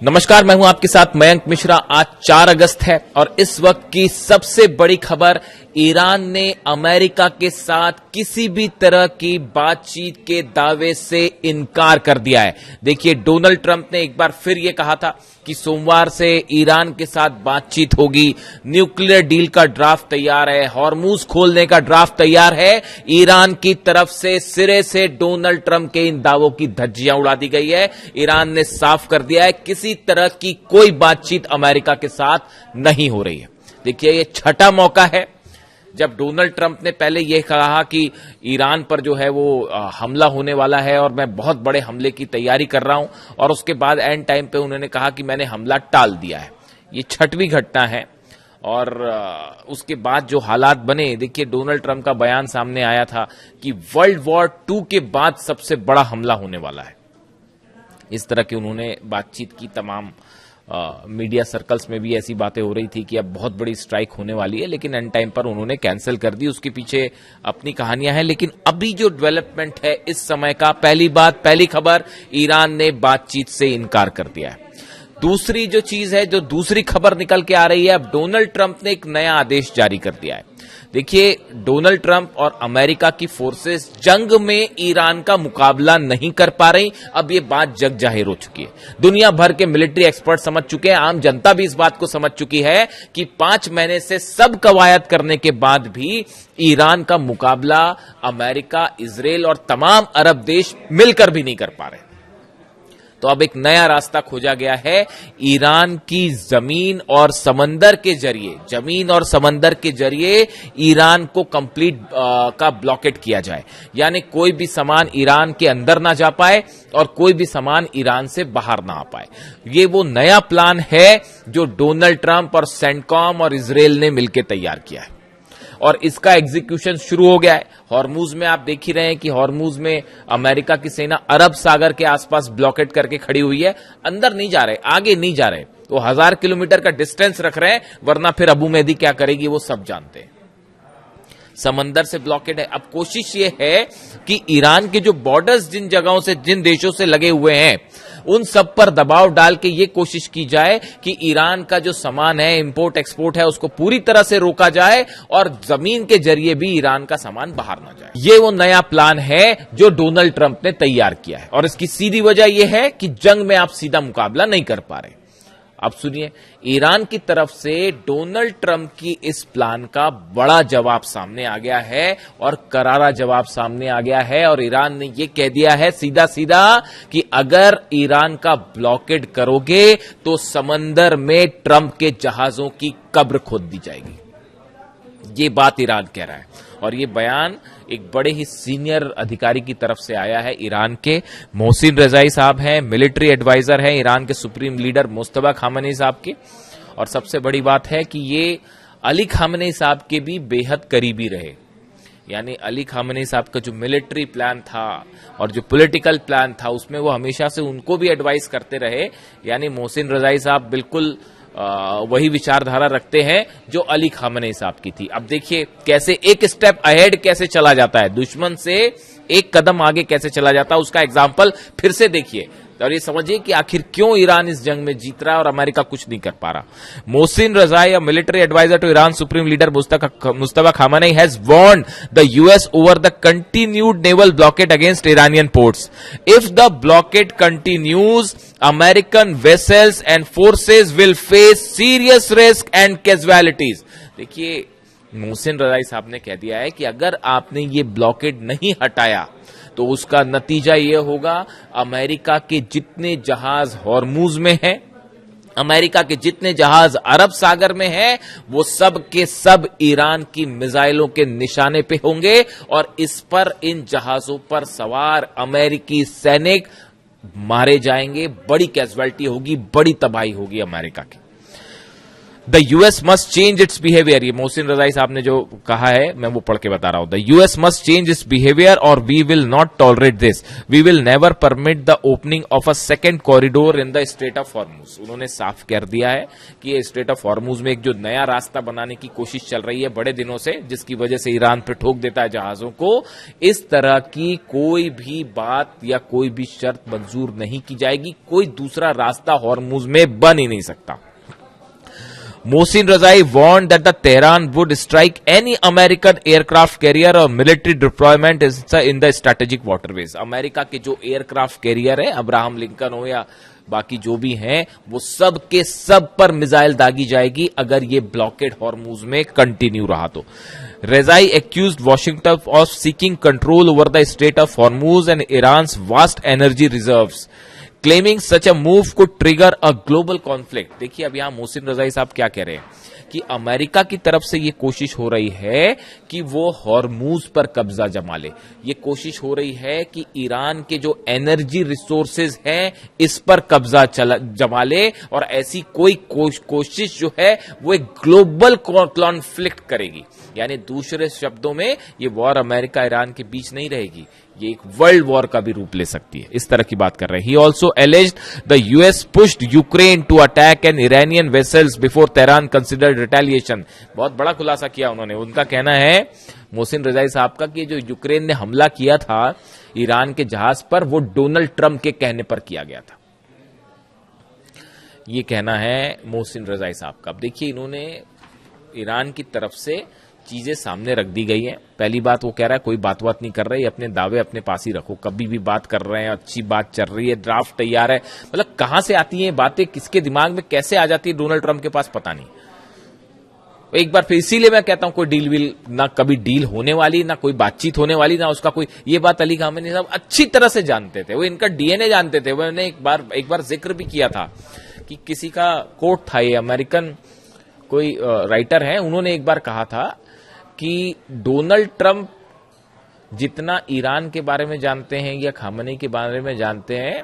नमस्कार, मैं हूं आपके साथ मयंक मिश्रा। आज 4 अगस्त है और इस वक्त की सबसे बड़ी खबर, ईरान ने अमेरिका के साथ किसी भी तरह की बातचीत के दावे से इनकार कर दिया है। देखिए, डोनाल्ड ट्रंप ने एक बार फिर यह कहा था कि सोमवार से ईरान के साथ बातचीत होगी, न्यूक्लियर डील का ड्राफ्ट तैयार है, हॉर्मूज खोलने का ड्राफ्ट तैयार है। ईरान की तरफ से सिरे से डोनाल्ड ट्रंप के इन दावों की धज्जियां उड़ा दी गई है। ईरान ने साफ कर दिया है किसी तरह की कोई बातचीत अमेरिका के साथ नहीं हो रही है। देखिए, यह छठा मौका है जब डोनाल्ड ट्रंप ने पहले यह कहा कि ईरान पर जो है वो हमला होने वाला है और मैं बहुत बड़े हमले की तैयारी कर रहा हूं, और उसके बाद एंड टाइम पे उन्होंने कहा कि मैंने हमला टाल दिया है। ये छठवीं घटना है और उसके बाद जो हालात बने, देखिए डोनाल्ड ट्रंप का बयान सामने आया था कि वर्ल्ड वॉर 2 के बाद सबसे बड़ा हमला होने वाला है। इस तरह की उन्होंने बातचीत की। तमाम मीडिया सर्कल्स में भी ऐसी बातें हो रही थी कि अब बहुत बड़ी स्ट्राइक होने वाली है, लेकिन एंड टाइम पर उन्होंने कैंसिल कर दी। उसके पीछे अपनी कहानियां हैं, लेकिन अभी जो डेवलपमेंट है इस समय का, पहली खबर, ईरान ने बातचीत से इनकार कर दिया है। दूसरी जो चीज है, जो दूसरी खबर निकल के आ रही है, अब डोनाल्ड ट्रंप ने एक नया आदेश जारी कर दिया है। देखिए, डोनाल्ड ट्रंप और अमेरिका की फोर्सेस जंग में ईरान का मुकाबला नहीं कर पा रही। अब ये बात जग जाहिर हो चुकी है। दुनिया भर के मिलिट्री एक्सपर्ट समझ चुके हैं, आम जनता भी इस बात को समझ चुकी है कि 5 महीने से सब कवायद करने के बाद भी ईरान का मुकाबला अमेरिका, इजराइल और तमाम अरब देश मिलकर भी नहीं कर पा रहे। तो अब एक नया रास्ता खोजा गया है। ईरान की जमीन और समंदर के जरिए ईरान को कंप्लीट का ब्लॉकेट किया जाए, यानी कोई भी सामान ईरान के अंदर ना जा पाए और कोई भी सामान ईरान से बाहर ना आ पाए। ये वो नया प्लान है जो डोनाल्ड ट्रंप और सेंटकॉम और इजराइल ने मिलकर तैयार किया है और इसका एग्जीक्यूशन शुरू हो गया है। हॉर्मूज में आप देख ही रहे हैं कि हॉर्मूज में अमेरिका की सेना अरब सागर के आसपास ब्लॉकेट करके खड़ी हुई है। अंदर नहीं जा रहे, आगे नहीं जा रहे, तो 1000 किलोमीटर का डिस्टेंस रख रहे हैं, वरना फिर अबू मेहदी क्या करेगी वो सब जानते हैं। समंदर से ब्लॉकेट है। अब कोशिश ये है कि ईरान के जो बॉर्डर्स जिन जगहों से, जिन देशों से लगे हुए हैं, उन सब पर दबाव डाल के ये कोशिश की जाए कि ईरान का जो सामान है, इंपोर्ट एक्सपोर्ट है, उसको पूरी तरह से रोका जाए और जमीन के जरिए भी ईरान का सामान बाहर ना जाए। ये वो नया प्लान है जो डोनाल्ड ट्रंप ने तैयार किया है और इसकी सीधी वजह यह है कि जंग में आप सीधा मुकाबला नहीं कर पा रहे। अब सुनिए, ईरान की तरफ से डोनाल्ड ट्रंप की इस प्लान का बड़ा जवाब सामने आ गया है और करारा जवाब सामने आ गया है और ईरान ने यह कह दिया है सीधा सीधा कि अगर ईरान का ब्लॉकेड करोगे तो समंदर में ट्रंप के जहाजों की कब्र खोद दी जाएगी। ये बात ईरान कह रहा है और ये बयान एक बड़े ही सीनियर अधिकारी की तरफ से आया है। ईरान के मोहसिन रजाई साहब हैं, मिलिट्री एडवाइजर हैं ईरान के सुप्रीम लीडर मुस्तफा खामेनी साहब के, और सबसे बड़ी बात है कि ये अली खामेनी साहब के भी बेहद करीबी रहे। यानी अली खामेनी साहब का जो मिलिट्री प्लान था और जो पॉलिटिकल प्लान था, उसमें वो हमेशा से उनको भी एडवाइस करते रहे। यानी मोहसिन रजाई साहब बिल्कुल वही विचारधारा रखते हैं जो अली खामेनी साहब की थी। अब देखिए कैसे एक स्टेप अहेड कैसे चला जाता है, दुश्मन से एक कदम आगे कैसे चला जाता है, उसका एग्जाम्पल फिर से देखिए और ये समझिए कि आखिर क्यों ईरान इस जंग में जीत रहा है और अमेरिका कुछ नहीं कर पा रहा। Mohsen Rezaei, military adviser to Iran supreme leader Mustafa Khamenei has warned the US over the continued naval blockade against Iranian ports. If the blockade continues, American vessels and forces will face serious risk and casualties. देखिए, Mohsen रजाई साहब ने कह दिया है कि अगर आपने ये ब्लॉकेट नहीं हटाया तो उसका नतीजा यह होगा, अमेरिका के जितने जहाज हॉर्मूज में हैं, अमेरिका के जितने जहाज अरब सागर में हैं, वो सब के सब ईरान की मिसाइलों के निशाने पे होंगे और इस पर, इन जहाजों पर सवार अमेरिकी सैनिक मारे जाएंगे। बड़ी कैजुअलिटी होगी, बड़ी तबाही होगी अमेरिका की। The US must change its behaviour, ये मोहसिन रजाई साहब ने जो कहा है मैं वो पढ़ के बता रहा हूं। The US must change its behaviour और we will not tolerate this, we will never permit the opening of a second corridor in the Strait of Hormuz. उन्होंने साफ कर दिया है कि ये स्ट्रेट ऑफ हॉर्मुज में एक जो नया रास्ता बनाने की कोशिश चल रही है बड़े दिनों से, जिसकी वजह से ईरान पे ठोक देता है जहाजों को, इस तरह की कोई भी बात या कोई भी शर्त मंजूर नहीं की जाएगी। कोई दूसरा रास्ता हॉर्मुज में बन ही नहीं सकता। Mohsin Razai warned that the Tehran would strike any American aircraft carrier or military deployment in the strategic waterways. America के जो एयरक्राफ्ट कैरियर है, अब्राहम लिंकन हो या बाकी जो भी हैं, वो सब के सब पर मिसाइल दागी जाएगी अगर ये ब्लॉकेड हॉर्मुज में कंटिन्यू रहा तो। Razai accused Washington of seeking control over the Strait of Hormuz and Iran's vast energy reserves, claiming such a move could trigger a global conflict। देखिए अब यहां मोहसिन रजाई साहब क्या कह रहे हैं कि अमेरिका की तरफ से ये कोशिश हो रही है कि वो हॉर्मूज पर कब्जा जमा ले, ये कोशिश हो रही है कि ईरान के जो एनर्जी रिसोर्सेज हैं इस पर कब्जा जमा ले, और ऐसी कोई कोशिश जो है वो एक ग्लोबल कॉन्फ्लिक्ट करेगी। यानी दूसरे शब्दों में ये वॉर अमेरिका ईरान के बीच नहीं रहेगी, ये एक वर्ल्ड वॉर का भी रूप ले सकती है, इस तरह की बात कर रहे हैं। He also alleged the US pushed Ukraine to attack an Iranian vessels before Tehran considered retaliation. बहुत बड़ा खुलासा किया उन्होंने। उनका कहना है मोहसिन रजाई साहब का कि जो यूक्रेन ने हमला किया था ईरान के जहाज पर, वो डोनाल्ड ट्रंप के कहने पर किया गया था। ये कहना है मोहसिन रजाई साहब का। अब देखिए इन्होंने ईरान की तरफ से चीजें सामने रख दी गई हैं। पहली बात वो कह रहा है कोई बात नहीं कर रही, अपने दावे अपने पास ही रखो, कभी भी बात कर रहे हैं, अच्छी बात चल रही है, ड्राफ्ट तैयार है। मतलब कहां से आती हैं बातें, किसके दिमाग में कैसे आ जाती है डोनाल्ड ट्रंप के पास, पता नहीं। एक बार फिर इसीलिए मैं कहता हूं कोई डील विल ना, कभी डील होने वाली ना कोई बातचीत होने वाली ना उसका कोई, ये बात अली खामेनी साहब अच्छी तरह से जानते थे, वो इनका डीएनए जानते थे। मैंने एक बार जिक्र भी किया था कि किसी का कोट था, ये अमेरिकन कोई राइटर है, उन्होंने एक बार कहा था कि डोनाल्ड ट्रंप जितना ईरान के बारे में जानते हैं या खामनेई के बारे में जानते हैं,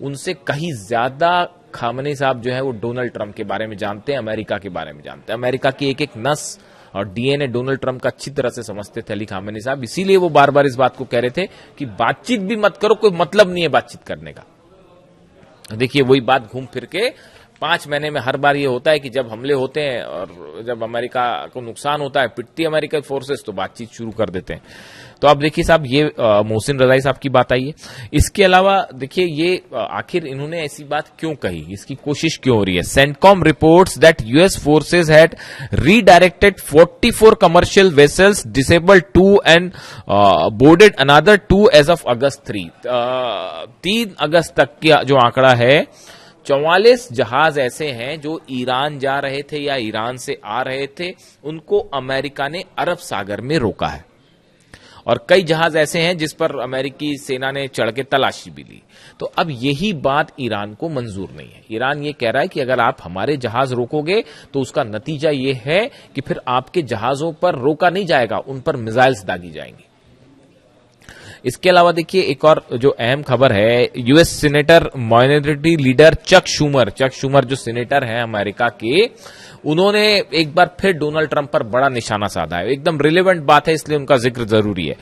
उनसे कहीं ज्यादा खामनेई साहब जो है वो डोनाल्ड ट्रंप के बारे में जानते हैं, अमेरिका के बारे में जानते हैं। अमेरिका की एक एक नस और डीएनए डोनाल्ड ट्रंप का अच्छी तरह से समझते थे अली खामनेई साहब, इसीलिए वो बार बार इस बात को कह रहे थे कि बातचीत भी मत करो, कोई मतलब नहीं है बातचीत करने का। देखिए वही बात घूम फिर के 5 महीने में हर बार ये होता है कि जब हमले होते हैं और जब अमेरिका को नुकसान होता है, पिटती है अमेरिकन फोर्सेस, तो बातचीत शुरू कर देते हैं। तो आप देखिए साहब, ये मोहसिन रजाई साहब की बात आई है। इसके अलावा देखिए ये आखिर इन्होंने ऐसी बात क्यों कही, इसकी कोशिश क्यों हो रही है। CENTCOM reports that US forces had redirected 44 commercial vessels, disabled 2 and boarded another 2 as of August 3। 3 अगस्त तक का जो आंकड़ा है, 44 जहाज ऐसे हैं जो ईरान जा रहे थे या ईरान से आ रहे थे, उनको अमेरिका ने अरब सागर में रोका है। और कई जहाज ऐसे हैं जिस पर अमेरिकी सेना ने चढ़ के तलाशी भी ली। तो अब यही बात ईरान को मंजूर नहीं है। ईरान ये कह रहा है कि अगर आप हमारे जहाज रोकोगे तो उसका नतीजा ये है कि फिर आपके जहाजों पर रोका नहीं जाएगा, उन पर मिसाइल्स दागी जाएंगी। इसके अलावा देखिए एक और जो अहम खबर है, US senator minority leader Chuck Schumer जो सीनेटर हैं अमेरिका के, उन्होंने एक बार फिर डोनाल्ड ट्रंप पर बड़ा निशाना साधा है। एकदम रिलेवेंट बात है, इसलिए उनका जिक्र जरूरी है।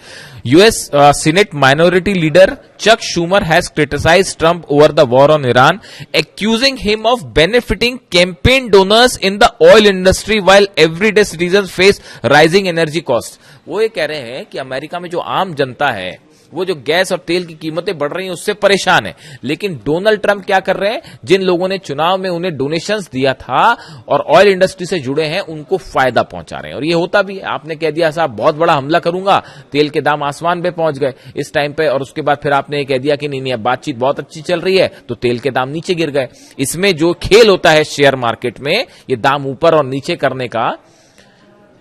US senate minority leader Chuck Schumer has criticised Trump over the war on Iran, accusing him of benefiting campaign donors in the oil industry while everyday citizen face rising energy cost. वो ये कह रहे हैं कि America में जो आम जनता है वो जो गैस और तेल की कीमतें बढ़ रही हैं उससे परेशान है, लेकिन डोनाल्ड ट्रंप क्या कर रहे हैं, जिन लोगों ने चुनाव में उन्हें डोनेशंस दिया था और ऑयल इंडस्ट्री से जुड़े हैं, उनको फायदा पहुंचा रहे हैं। और ये होता भी है। आपने कह दिया साहब बहुत बड़ा हमला करूंगा, तेल के दाम आसमान पे पहुंच गए इस टाइम पे, और उसके बाद फिर आपने ये कह दिया कि नहीं अब बातचीत बहुत अच्छी चल रही है, तो तेल के दाम नीचे गिर गए। इसमें जो खेल होता है शेयर मार्केट में, ये दाम ऊपर और नीचे करने का,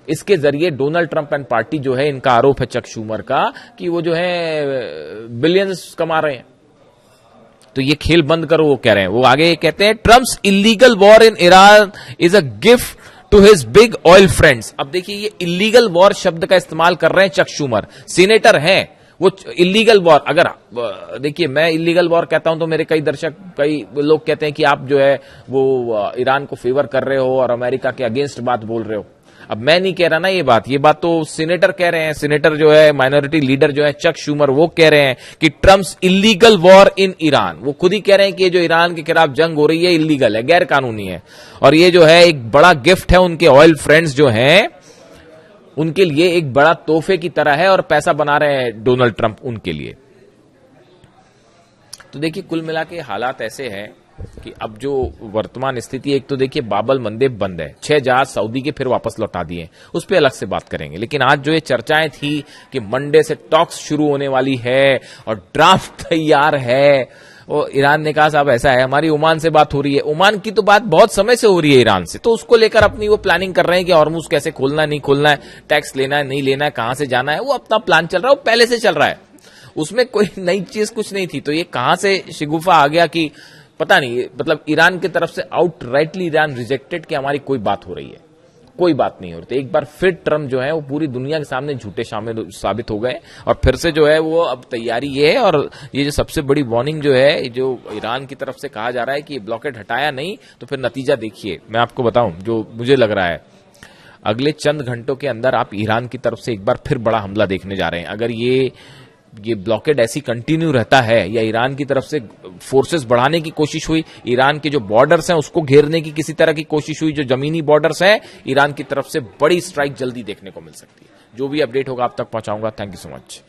इसके जरिए डोनाल्ड ट्रंप एंड पार्टी जो है, इनका आरोप है चक शूमर का कि वो जो है बिलियंस कमा रहे हैं। तो ये खेल बंद करो, वो कह रहे हैं। वो आगे कहते हैं Trump's illegal war in Iran is a gift to his big oil friends. अब देखिए ये इलीगल वॉर शब्द का इस्तेमाल कर रहे हैं चक शूमर, सीनेटर हैं, वो इलीगल वॉर, अगर देखिए मैं इलीगल वॉर कहता हूं तो मेरे कई दर्शक, कई लोग कहते हैं कि आप जो है वो ईरान को फेवर कर रहे हो और अमेरिका के अगेंस्ट बात बोल रहे हो। अब मैं नहीं कह रहा ना ये बात तो सीनेटर कह रहे हैं, सीनेटर जो है माइनॉरिटी लीडर जो है चक शूमर, वो कह रहे हैं कि Trump's illegal war in Iran, वो खुद ही कह रहे हैं कि ये जो ईरान के खिलाफ जंग हो रही है इलीगल है, गैर कानूनी है, और ये जो है एक बड़ा गिफ्ट है उनके ऑयल फ्रेंड्स जो हैं उनके लिए, एक बड़ा तोहफे की तरह है, और पैसा बना रहे हैं डोनाल्ड ट्रंप उनके लिए। तो देखिए कुल मिला के हालात ऐसे हैं कि अब जो वर्तमान स्थिति, एक तो देखिए बाबल मंदेब बंद है, 6 जहाज सऊदी के फिर वापस लौटा दिए, उस पर अलग से बात करेंगे। लेकिन आज जो ये चर्चाएं थी कि मंडे से टॉक्स शुरू होने वाली है और ड्राफ्ट तैयार है, और ईरान ने कहा साहब ऐसा है, हमारी ओमान से बात हो रही है, ओमान की तो बात बहुत समय से हो रही है ईरान से, तो उसको लेकर अपनी वो प्लानिंग कर रहे हैं कि हॉर्मुज कैसे खोलना है, नहीं खोलना है, टैक्स लेना है नहीं लेना है, कहां से जाना है, वो अपना प्लान चल रहा है, वो पहले से चल रहा है, उसमें कोई नई चीज कुछ नहीं थी। तो ये कहां से शिगुफा आ गया कि पता नहीं, मतलब ईरान की तरफ से आउटराइटली ईरान रिजेक्टेड कि हमारी कोई बात हो रही है, कोई बात नहीं हो रही। एक बार फिर ट्रम्प जो है वो पूरी दुनिया के सामने झूठे साबित हो गए, और फिर से जो है वो अब तैयारी ये है, और ये जो सबसे बड़ी वार्निंग जो है, जो ईरान की तरफ से कहा जा रहा है कि ब्लॉकेड हटाया नहीं तो फिर नतीजा देखिए। मैं आपको बताऊं जो मुझे लग रहा है, अगले चंद घंटों के अंदर आप ईरान की तरफ से एक बार फिर बड़ा हमला देखने जा रहे हैं। अगर ये ब्लॉकेड ऐसी कंटिन्यू रहता है, या ईरान की तरफ से फोर्सेस बढ़ाने की कोशिश हुई, ईरान के जो बॉर्डर्स हैं उसको घेरने की किसी तरह की कोशिश हुई, जो जमीनी बॉर्डर्स हैं, ईरान की तरफ से बड़ी स्ट्राइक जल्दी देखने को मिल सकती है। जो भी अपडेट होगा आप तक पहुंचाऊंगा। Thank you so much.